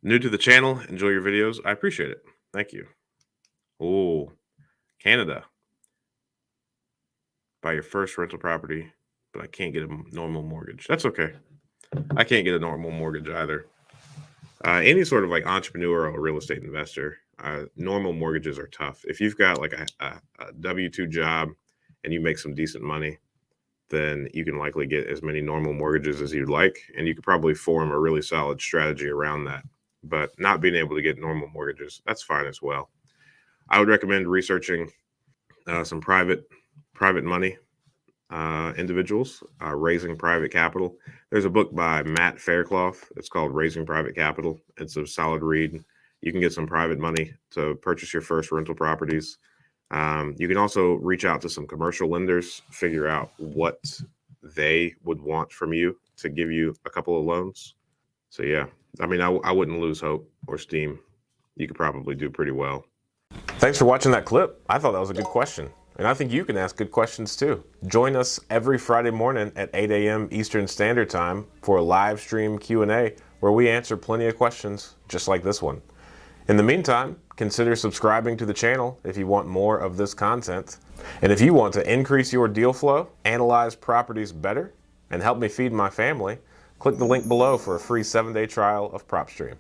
New to the channel, enjoy your videos. I appreciate it. Thank you. Oh, Canada. Buy your first rental property, but I can't get a normal mortgage. That's okay. I can't get a normal mortgage either. Any sort of like entrepreneur or real estate investor, normal mortgages are tough. If you've got like a W-2 job and you make some decent money, then you can likely get as many normal mortgages as you'd like, and you could probably form a really solid strategy around that. But not being able to get normal mortgages, that's fine as well. I would recommend researching some private money individuals, raising private capital. There's a book by Matt Faircloth. It's called Raising Private Capital. It's a solid read. You can get some private money to purchase your first rental properties. You can also reach out to some commercial lenders, figure out what they would want from you to give you a couple of loans. So yeah, I mean, I wouldn't lose hope or steam. You could probably do pretty well. Thanks for watching that clip. I thought that was a good question. And I think you can ask good questions too. Join us every Friday morning at 8 a.m. Eastern Standard Time for a live stream Q&A where we answer plenty of questions just like this one. In the meantime, consider subscribing to the channel if you want more of this content. And if you want to increase your deal flow, analyze properties better, and help me feed my family, click the link below for a free 7-day trial of PropStream.